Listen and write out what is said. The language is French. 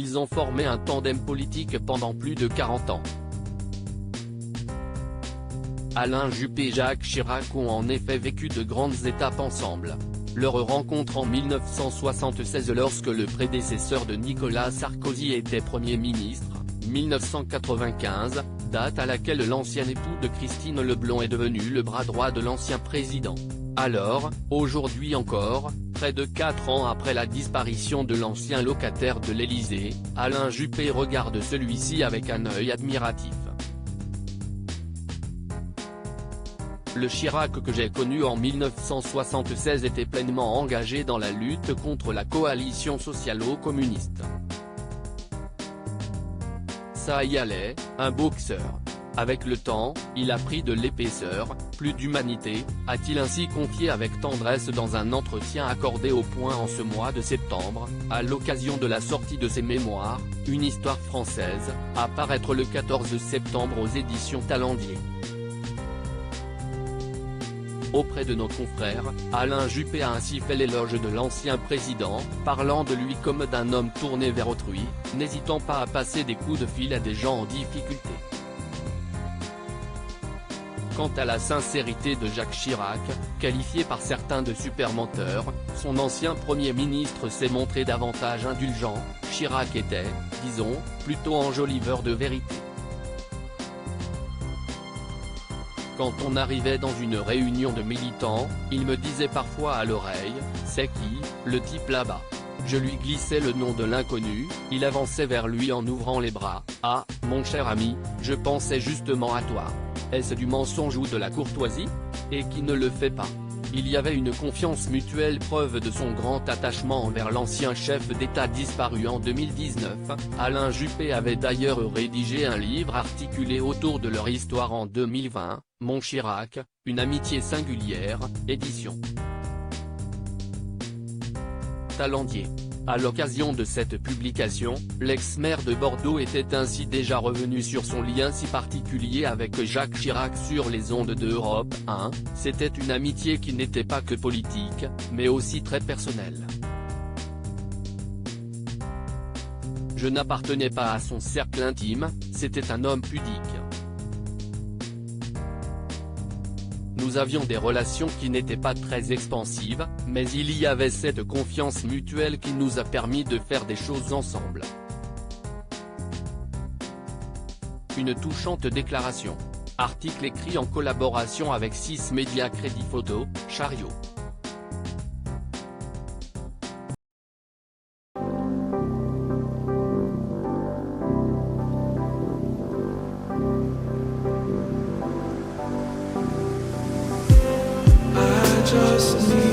ils ont formé un tandem politique pendant plus de 40 ans. Alain Juppé et Jacques Chirac ont en effet vécu de grandes étapes ensemble. Leur rencontre en 1976 lorsque le prédécesseur de Nicolas Sarkozy était Premier ministre, 1995, date à laquelle l'ancien époux de Christine Leblanc est devenu le bras droit de l'ancien président. Alors, aujourd'hui encore, près de 4 ans après la disparition de l'ancien locataire de l'Élysée, Alain Juppé regarde celui-ci avec un œil admiratif. Le Chirac que j'ai connu en 1976 était pleinement engagé dans la lutte contre la coalition socialo-communiste. Ça y allait, un boxeur. Avec le temps, il a pris de l'épaisseur, plus d'humanité, a-t-il ainsi confié avec tendresse dans un entretien accordé au Point en ce mois de septembre, à l'occasion de la sortie de ses mémoires, Une histoire française, à paraître le 14 septembre aux éditions Talendier. Auprès de nos confrères, Alain Juppé a ainsi fait l'éloge de l'ancien président, parlant de lui comme d'un homme tourné vers autrui, n'hésitant pas à passer des coups de fil à des gens en difficulté. Quant à la sincérité de Jacques Chirac, qualifié par certains de super menteur, son ancien Premier ministre s'est montré davantage indulgent. Chirac était, disons, plutôt enjoliveur de vérité. Quand on arrivait dans une réunion de militants, il me disait parfois à l'oreille « C'est qui, le type là-bas ?» Je lui glissais le nom de l'inconnu, il avançait vers lui en ouvrant les bras. « Ah, mon cher ami, je pensais justement à toi. Est-ce du mensonge ou de la courtoisie ? Et qui ne le fait pas ?» Il y avait une confiance mutuelle, preuve de son grand attachement envers l'ancien chef d'État disparu en 2019. Alain Juppé avait d'ailleurs rédigé un livre articulé autour de leur histoire en 2020, Mon Chirac, une amitié singulière, édition Talendier. À l'occasion de cette publication, l'ex-maire de Bordeaux était ainsi déjà revenu sur son lien si particulier avec Jacques Chirac sur les ondes de Europe 1, c'était une amitié qui n'était pas que politique, mais aussi très personnelle. Je n'appartenais pas à son cercle intime, c'était un homme pudique. Nous avions des relations qui n'étaient pas très expansives, mais il y avait cette confiance mutuelle qui nous a permis de faire des choses ensemble. Une touchante déclaration. Article écrit en collaboration avec 6 médias Crédit Photo, Chariot. Just need